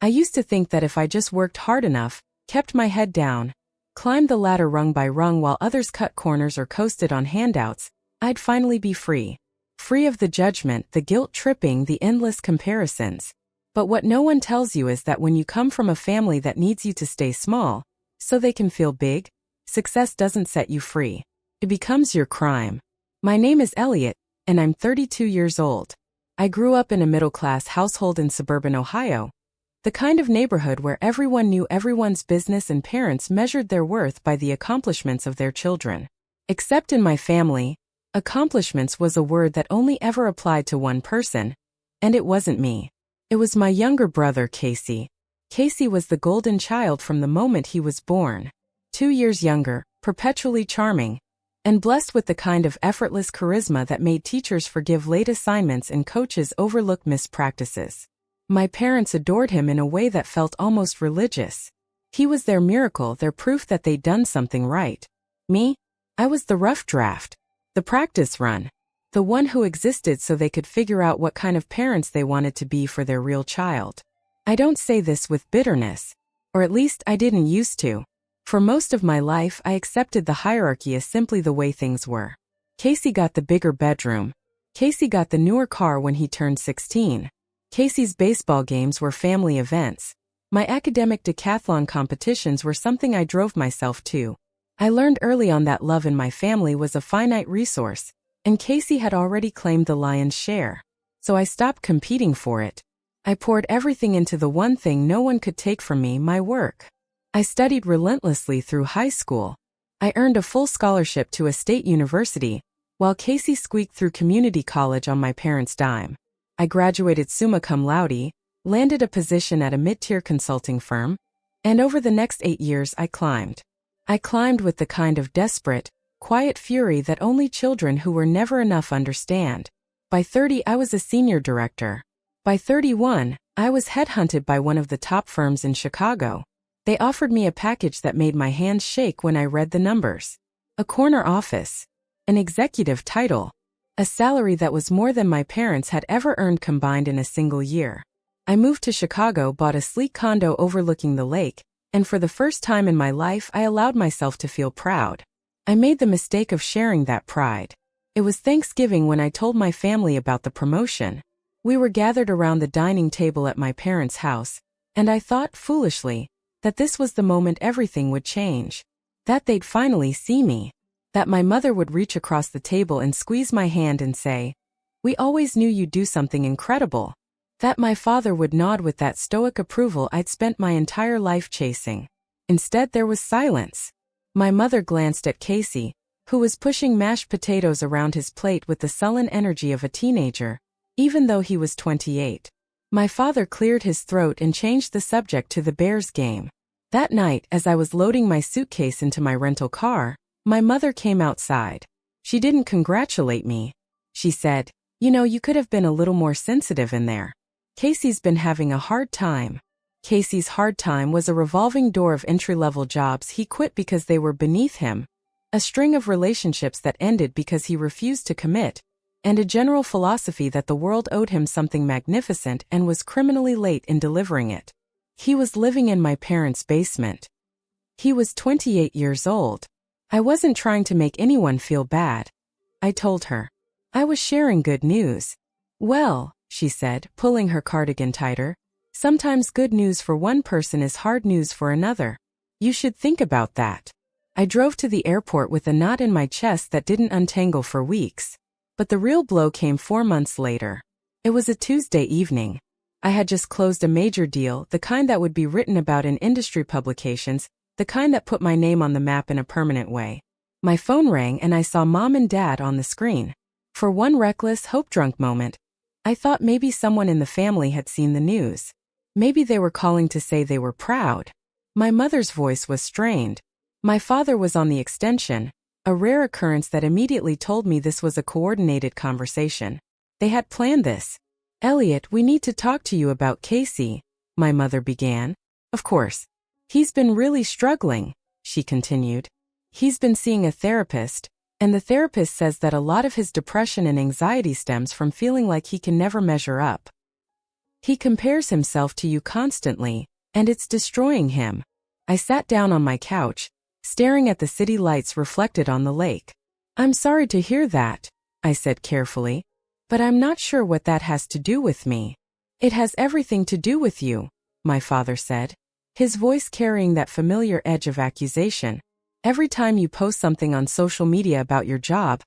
I used to think that if I just worked hard enough, kept my head down, climbed the ladder rung by rung while others cut corners or coasted on handouts, I'd finally be free. Free of the judgment, the guilt-tripping, the endless comparisons. But what no one tells you is that when you come from a family that needs you to stay small, so they can feel big, success doesn't set you free. It becomes your crime. My name is Elliot, and I'm 32 years old. I grew up in a middle-class household in suburban Ohio, the kind of neighborhood where everyone knew everyone's business and parents measured their worth by the accomplishments of their children. Except in my family, accomplishments was a word that only ever applied to one person, and it wasn't me. It was my younger brother, Casey. Casey was the golden child from the moment he was born. 2 years younger, perpetually charming, and blessed with the kind of effortless charisma that made teachers forgive late assignments and coaches overlook missed practices. My parents adored him in a way that felt almost religious. He was their miracle, their proof that they'd done something right. Me? I was the rough draft. The practice run. The one who existed so they could figure out what kind of parents they wanted to be for their real child. I don't say this with bitterness. Or at least I didn't used to. For most of my life I accepted the hierarchy as simply the way things were. Casey got the bigger bedroom. Casey got the newer car when he turned 16. Casey's baseball games were family events. My academic decathlon competitions were something I drove myself to. I learned early on that love in my family was a finite resource, and Casey had already claimed the lion's share. So I stopped competing for it. I poured everything into the one thing no one could take from me, my work. I studied relentlessly through high school. I earned a full scholarship to a state university, while Casey squeaked through community college on my parents' dime. I graduated summa cum laude, landed a position at a mid-tier consulting firm, and over the next 8 years I climbed. I climbed with the kind of desperate, quiet fury that only children who were never enough understand. By 30 I was a senior director. By 31, I was headhunted by one of the top firms in Chicago. They offered me a package that made my hands shake when I read the numbers. A corner office. An executive title. A salary that was more than my parents had ever earned combined in a single year. I moved to Chicago, bought a sleek condo overlooking the lake, and for the first time in my life I allowed myself to feel proud. I made the mistake of sharing that pride. It was Thanksgiving when I told my family about the promotion. We were gathered around the dining table at my parents' house, and I thought, foolishly, that this was the moment everything would change. That they'd finally see me. That my mother would reach across the table and squeeze my hand and say, "We always knew you'd do something incredible." That my father would nod with that stoic approval I'd spent my entire life chasing. Instead there was silence. My mother glanced at Casey, who was pushing mashed potatoes around his plate with the sullen energy of a teenager, even though he was 28. My father cleared his throat and changed the subject to the Bears game. That night, as I was loading my suitcase into my rental car, my mother came outside. She didn't congratulate me. She said, "You know, you could have been a little more sensitive in there. Casey's been having a hard time." Casey's hard time was a revolving door of entry-level jobs he quit because they were beneath him, a string of relationships that ended because he refused to commit, and a general philosophy that the world owed him something magnificent and was criminally late in delivering it. He was living in my parents' basement. He was 28 years old. I wasn't trying to make anyone feel bad. I told her. I was sharing good news. "Well," she said, pulling her cardigan tighter, "sometimes good news for one person is hard news for another. You should think about that." I drove to the airport with a knot in my chest that didn't untangle for weeks. But the real blow came 4 months later. It was a Tuesday evening. I had just closed a major deal, the kind that would be written about in industry publications, the kind that put my name on the map in a permanent way. My phone rang and I saw Mom and Dad on the screen. For one reckless, hope-drunk moment, I thought maybe someone in the family had seen the news. Maybe they were calling to say they were proud. My mother's voice was strained. My father was on the extension, a rare occurrence that immediately told me this was a coordinated conversation. They had planned this. "Elliot, we need to talk to you about Casey," my mother began. "Of course. He's been really struggling," she continued. "He's been seeing a therapist, and the therapist says that a lot of his depression and anxiety stems from feeling like he can never measure up. He compares himself to you constantly, and it's destroying him. I sat down on my couch, staring at the city lights reflected on the lake. I'm sorry to hear that, I said carefully, but I'm not sure what that has to do with me. It has everything to do with you, my father said, his voice carrying that familiar edge of accusation. Every time you post something on social media about your job,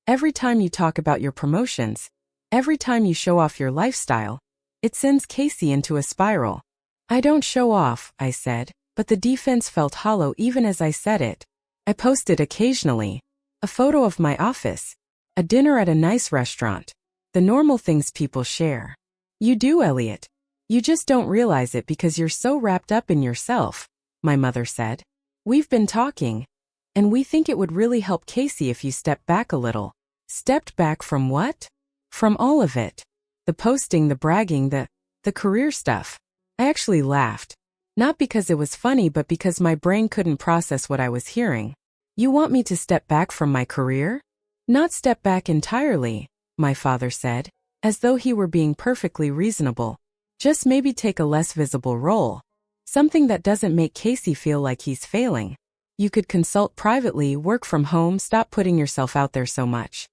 every time you talk about your promotions, every time you show off your lifestyle, it sends Casey into a spiral. I don't show off, I said, but the defense felt hollow even as I said it. I posted occasionally. A photo of my office. A dinner at a nice restaurant. The normal things people share. You do, Elliot. You just don't realize it because you're so wrapped up in yourself, my mother said. We've been talking, and we think it would really help Casey if you stepped back a little. Stepped back from what? From all of it. The posting, the bragging, the career stuff. I actually laughed. Not because it was funny, but because my brain couldn't process what I was hearing. You want me to step back from my career? Not step back entirely, my father said, as though he were being perfectly reasonable. Just maybe take a less visible role. Something that doesn't make Casey feel like he's failing. You could consult privately, work from home, stop putting yourself out there so much.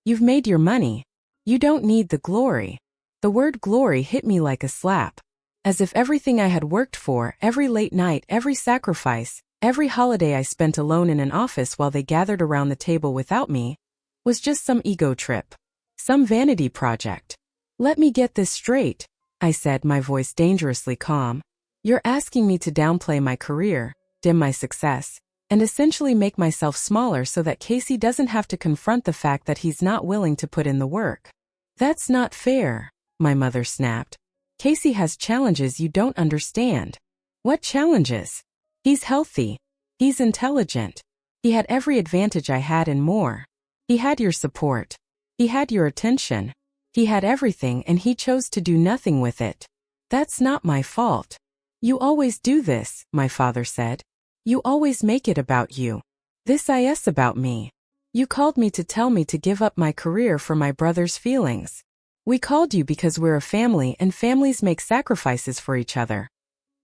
You've made your money. You don't need the glory. The word glory hit me like a slap. As if everything I had worked for, every late night, every sacrifice, every holiday I spent alone in an office while they gathered around the table without me, was just some ego trip. Some vanity project. Let me get this straight, I said, my voice dangerously calm. You're asking me to downplay my career, dim my success, and essentially make myself smaller so that Casey doesn't have to confront the fact that he's not willing to put in the work. That's not fair, my mother snapped. Casey has challenges you don't understand. What challenges? He's healthy. He's intelligent. He had every advantage I had and more. He had your support. He had your attention. He had everything and he chose to do nothing with it. That's not my fault. You always do this, my father said. You always make it about you. This is about me. You called me to tell me to give up my career for my brother's feelings. We called you because we're a family and families make sacrifices for each other,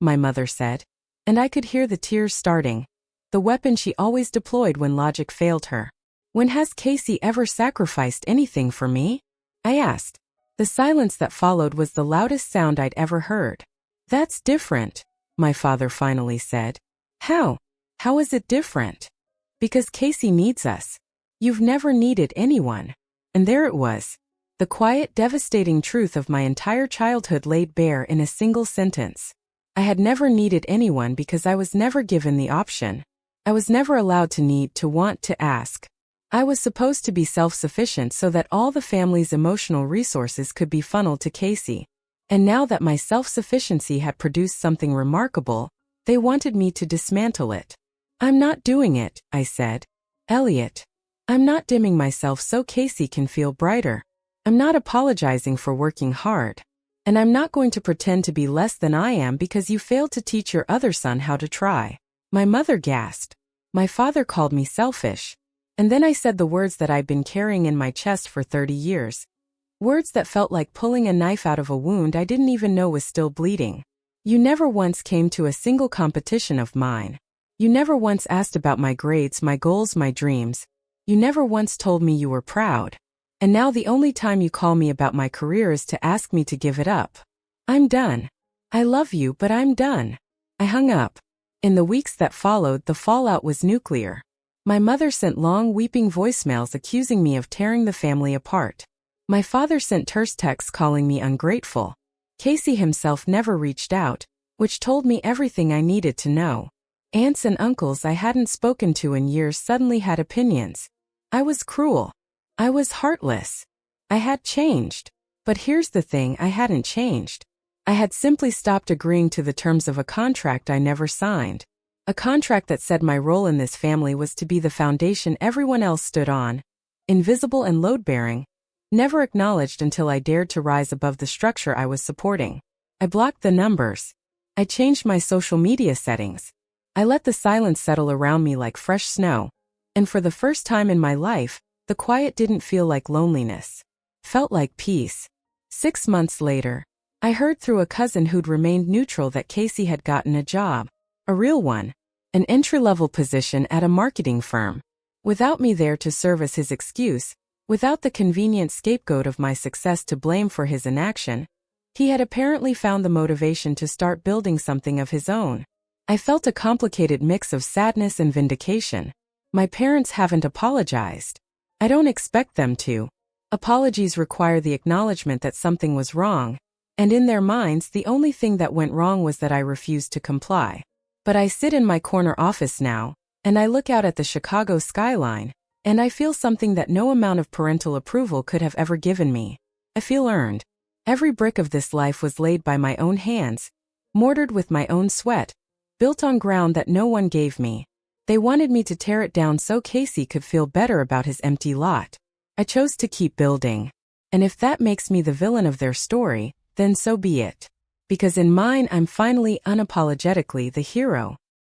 my mother said, and I could hear the tears starting, the weapon she always deployed when logic failed her. When has Casey ever sacrificed anything for me? I asked. The silence that followed was the loudest sound I'd ever heard. That's different, my father finally said. How? How is it different? Because Casey needs us. You've never needed anyone. And there it was. The quiet, devastating truth of my entire childhood laid bare in a single sentence. I had never needed anyone because I was never given the option. I was never allowed to need, to want, to ask. I was supposed to be self-sufficient so that all the family's emotional resources could be funneled to Casey. And now that my self-sufficiency had produced something remarkable, they wanted me to dismantle it. I'm not doing it, I said. Elliot. I'm not dimming myself so Casey can feel brighter. I'm not apologizing for working hard. And I'm not going to pretend to be less than I am because you failed to teach your other son how to try. My mother gasped. My father called me selfish. And then I said the words that I'd been carrying in my chest for 30 years. Words that felt like pulling a knife out of a wound I didn't even know was still bleeding. You never once came to a single competition of mine. You never once asked about my grades, my goals, my dreams. You never once told me you were proud. And now the only time you call me about my career is to ask me to give it up. I'm done. I love you, but I'm done. I hung up. In the weeks that followed, the fallout was nuclear. My mother sent long, weeping voicemails accusing me of tearing the family apart. My father sent terse texts calling me ungrateful. Casey himself never reached out, which told me everything I needed to know. Aunts and uncles I hadn't spoken to in years suddenly had opinions. I was cruel. I was heartless. I had changed. But here's the thing, I hadn't changed. I had simply stopped agreeing to the terms of a contract I never signed. A contract that said my role in this family was to be the foundation everyone else stood on, invisible and load-bearing, never acknowledged until I dared to rise above the structure I was supporting. I blocked the numbers. I changed my social media settings. I let the silence settle around me like fresh snow. And for the first time in my life, the quiet didn't feel like loneliness. Felt like peace. 6 months later, I heard through a cousin who'd remained neutral that Casey had gotten a job. A real one. An entry-level position at a marketing firm. Without me there to serve as his excuse, without the convenient scapegoat of my success to blame for his inaction, he had apparently found the motivation to start building something of his own. I felt a complicated mix of sadness and vindication. My parents haven't apologized. I don't expect them to. Apologies require the acknowledgement that something was wrong, and in their minds the only thing that went wrong was that I refused to comply. But I sit in my corner office now, and I look out at the Chicago skyline, and I feel something that no amount of parental approval could have ever given me. I feel earned. Every brick of this life was laid by my own hands, mortared with my own sweat, built on ground that no one gave me. They wanted me to tear it down so Casey could feel better about his empty lot. I chose to keep building. And if that makes me the villain of their story, then so be it. Because in mine I'm finally unapologetically the hero.